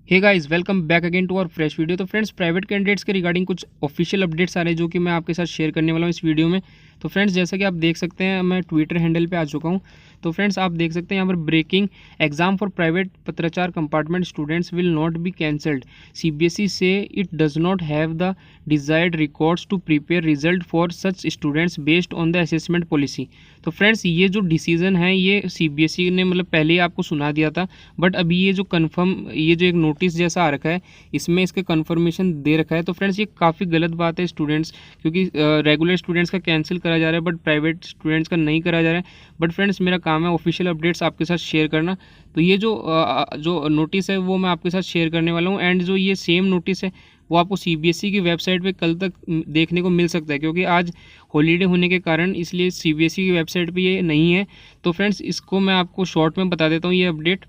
Hey guys, welcome back again to our fresh video. तो friends, private candidates के regarding कुछ official updates आ रहे हैं जो कि मैं आपके साथ शेयर करने वाला हूँ इस वीडियो में। तो फ्रेंड्स, जैसा कि आप देख सकते हैं, मैं ट्विटर हैंडल पे आ चुका हूँ। तो फ्रेंड्स, आप देख सकते हैं यहाँ पर ब्रेकिंग एग्जाम फॉर प्राइवेट पत्राचार compartment students will not be cancelled. CBSE से it does not have the desired records to prepare result for such students based on the assessment policy. तो फ्रेंड्स, ये जो डिसीजन है ये CBSE ने मतलब पहले ही आपको सुना दिया था, बट अभी ये जो कन्फर्म, ये जो एक नोटिस जैसा आ रखा है, इसमें इसके कन्फर्मेशन दे रखा है। तो फ्रेंड्स, ये काफ़ी गलत बात है स्टूडेंट्स, क्योंकि रेगुलर स्टूडेंट्स का कैंसिल करा जा रहा है बट प्राइवेट स्टूडेंट्स का नहीं करा जा रहा है। बट फ्रेंड्स, मेरा काम है ऑफिशियल अपडेट्स आपके साथ शेयर करना। तो ये जो नोटिस है वो मैं आपके साथ शेयर करने वाला हूँ। एंड जो ये सेम नोटिस है वो आपको सीबीएसई की वेबसाइट पे कल तक देखने को मिल सकता है, क्योंकि आज हॉलीडे होने के कारण इसलिए सीबीएसई की वेबसाइट पे ये नहीं है। तो फ्रेंड्स, इसको मैं आपको शॉर्ट में बता देता हूँ ये अपडेट।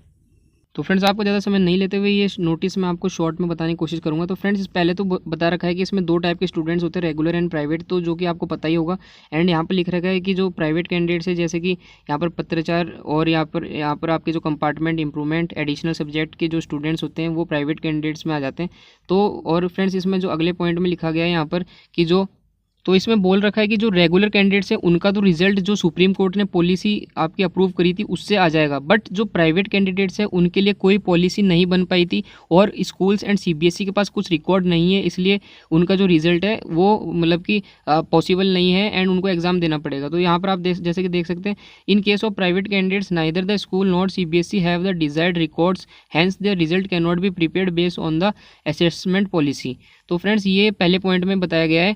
तो फ्रेंड्स, आपको ज़्यादा समय नहीं लेते हुए ये नोटिस मैं आपको शॉर्ट में बताने की कोशिश करूंगा। तो फ्रेंड्स, पहले तो बता रखा है कि इसमें दो टाइप के स्टूडेंट्स होते हैं, रेगुलर एंड प्राइवेट, तो जो कि आपको पता ही होगा। एंड यहाँ पर लिख रखा है कि जो प्राइवेट कैंडिडेट्स है, जैसे कि यहाँ पर पत्राचार और यहाँ पर आपके जो कंपार्टमेंट इंप्रूवमेंट एडिशनल सब्जेक्ट के जो स्टूडेंट्स होते हैं वो प्राइवेट कैंडिडेट्स में आ जाते हैं। तो और फ्रेंड्स, इसमें जो अगले पॉइंट में लिखा गया है यहाँ पर कि तो इसमें बोल रखा है कि जो रेगुलर कैंडिडेट्स हैं उनका तो रिजल्ट जो सुप्रीम कोर्ट ने पॉलिसी आपकी अप्रूव करी थी उससे आ जाएगा, बट जो प्राइवेट कैंडिडेट्स हैं उनके लिए कोई पॉलिसी नहीं बन पाई थी और स्कूल्स एंड सीबीएसई के पास कुछ रिकॉर्ड नहीं है, इसलिए उनका जो रिजल्ट है वो मतलब कि पॉसिबल नहीं है एंड उनको एग्जाम देना पड़ेगा। तो यहाँ पर आप जैसे कि देख सकते हैं, in case of private candidates neither the school not CBSE have the desired records, hence their result can not be prepared based on the assessment policy. तो फ्रेंड्स, ये पहले पॉइंट में बताया गया है।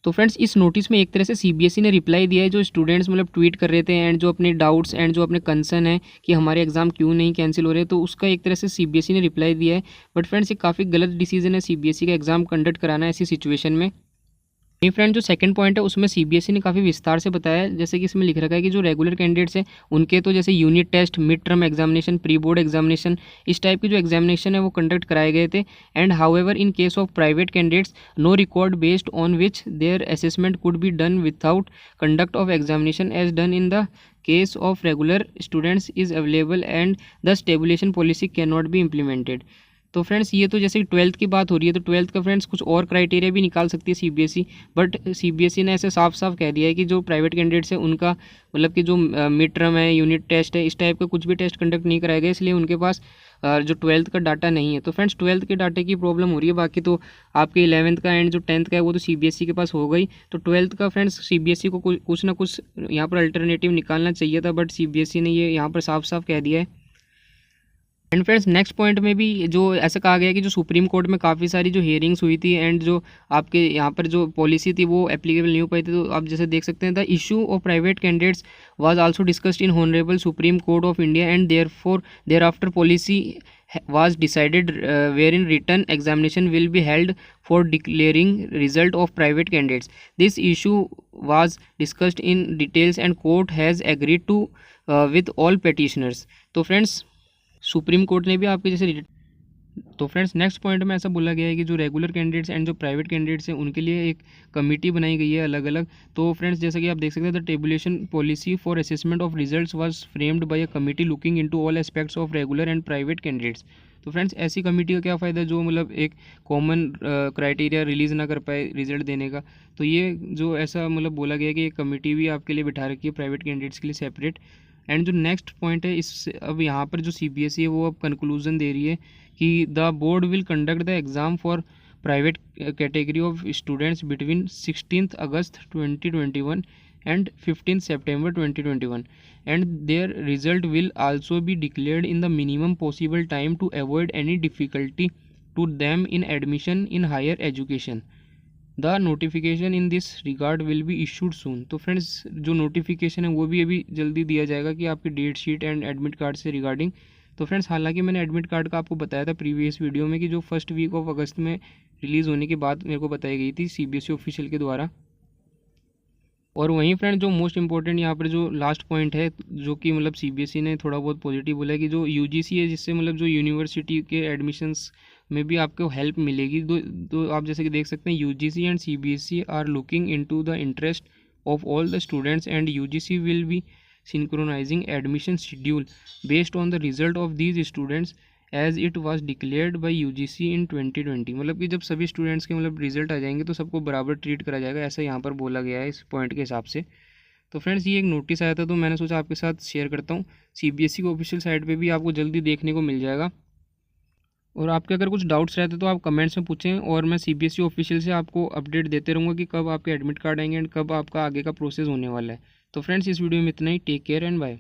तो फ्रेंड्स, इस नोटिस में एक तरह से सीबीएसई ने रिप्लाई दिया है जो स्टूडेंट्स मतलब ट्वीट कर रहे थे एंड जो अपने डाउट्स एंड जो अपने कंसर्न है कि हमारे एग्जाम क्यों नहीं कैंसिल हो रहे, तो उसका एक तरह से सीबीएसई ने रिप्लाई दिया है। बट फ्रेंड्स, ये काफ़ी गलत डिसीजन है सीबीएसई का एग्जाम कंडक्ट कराना ऐसी सिचुएशन में। नहीं फ्रेंड, जो सेकंड पॉइंट है उसमें सीबीएसई ने काफ़ी विस्तार से बताया है, जैसे कि इसमें लिख रखा है कि जो रेगुलर कैंडिडेट्स हैं उनके तो जैसे unit test, mid term examination, pre board examination, इस टाइप की जो एग्जामिनेशन है वो कंडक्ट कराए गए थे। And however in case of private candidates no record based on which their assessment could be done without conduct of examination as done in the case of regular students is available and the tabulation policy can not be implemented. तो friends, ये तो जैसे twelfth की बात हो रही है, तो ट्वेल्थ का फ्रेंड्स कुछ और क्राइटेरिया भी निकाल सकती है सीबीएसई, बट सीबीएसई ने ऐसे साफ साफ कह दिया है कि जो प्राइवेट कैंडिडेट्स हैं उनका मतलब कि जो मिड टर्म है, यूनिट टेस्ट है, इस टाइप का कुछ भी टेस्ट कंडक्ट नहीं कराया गया, इसलिए उनके पास जो ट्वेल्थ का डाटा नहीं है। तो फ्रेंड्स, ट्वेल्थ के डाटे की प्रॉब्लम हो रही है, बाकी तो आपके 11th का एंड जो 10th का है वो तो सीबीएसई के पास हो गई। तो ट्वेल्थ का फ्रेंड्स सीबीएसई को कुछ ना कुछ यहाँ पर अल्टरनेटिव निकालना चाहिए था, बट सीबीएसई ने ये यहाँ पर साफ साफ कह दिया है। एंड फ्रेंड्स, नेक्स्ट पॉइंट में भी जो ऐसा कहा गया है कि जो सुप्रीम कोर्ट में काफ़ी सारी जो हियरिंग्स हुई थी एंड जो आपके यहाँ पर जो पॉलिसी थी वो एप्लीकेबल नहीं हो पाई थी। तो आप जैसे देख सकते हैं, the issue of private candidates was also discussed in honourable supreme court of India and thereafter policy was decided wherein written examination will be held for declaring result of private candidates. This issue was discussed in details and court has agreed to with all petitioners. तो friends, supreme court ने भी आपके जैसे तो friends, next point में ऐसा बोला गया है कि जो रेगुलर कैंडिडेट्स एंड जो प्राइवेट कैंडिडेट्स हैं उनके लिए एक कमेटी बनाई गई है अलग अलग। तो फ्रेंड्स, जैसा कि आप देख सकते हैं, the tabulation policy for assessment of results was framed bye a committee looking into all aspects of regular and private candidates. तो फ्रेंड्स, ऐसी कमेटी का क्या फ़ायदा है जो मतलब एक कॉमन क्राइटेरिया रिलीज़ ना कर पाए रिजल्ट देने का। तो ये जो ऐसा मतलब बोला गया कि एक कमेटी भी आपके लिए बिठा रखी है प्राइवेट कैंडिडेट्स के लिए सेपरेट। एंड जो नेक्स्ट पॉइंट है, इस अब यहाँ पर जो सीबीएसई है वो अब कंक्लूजन दे रही है कि the board will conduct the exam for private category of students between 16 August 2021 and 15 September 2021 and their result will also be declared in the minimum possible time to avoid any difficulty to them in admission in higher education. The notification in this regard will be issued soon. तो friends, जो notification है वो भी अभी जल्दी दिया जाएगा कि आपकी date sheet and admit card से रिगार्डिंग। तो फ्रेंड्स, हालांकि मैंने एडमिट कार्ड का आपको बताया था प्रीवियस वीडियो में कि जो फर्स्ट वीक ऑफ अगस्त में रिलीज़ होने के बाद मेरे को बताई गई थी सीबीएसई ऑफिशियल के द्वारा। और वहीं फ्रेंड, जो मोस्ट इंपॉर्टेंट यहाँ पर जो लास्ट पॉइंट है जो कि मतलब सीबीएसई ने थोड़ा बहुत पॉजिटिव बोला है कि जो यूजीसी है, जिससे मतलब जो यूनिवर्सिटी के एडमिशन्स में भी आपको हेल्प मिलेगी। तो आप जैसे कि देख सकते हैं, UGC and CBSE are looking into the interest of all the students and UGC will be synchronizing admission schedule based on the result of these students as it was declared by UGC in 2020। मतलब कि जब सभी students के मतलब result आ जाएंगे तो सबको बराबर ट्रीट करा जाएगा, ऐसा यहाँ पर बोला गया है इस पॉइंट के हिसाब से। तो फ्रेंड्स ये एक नोटिस आया था तो मैंने सोचा आपके साथ शेयर करता हूँ। सीबीएसई के ऑफिशियल साइट पे भी आपको जल्दी देखने को मिल जाएगा। और आपके अगर कुछ डाउट्स रहते तो आप कमेंट्स में पूछें, और मैं सीबीएसई ऑफिशियल से आपको अपडेट देते रहूँगा कि कब आपके एडमिट कार्ड आएंगे एंड कब आपका आगे का प्रोसेस होने वाला है। तो फ्रेंड्स इस वीडियो में इतना ही। Take care and bye.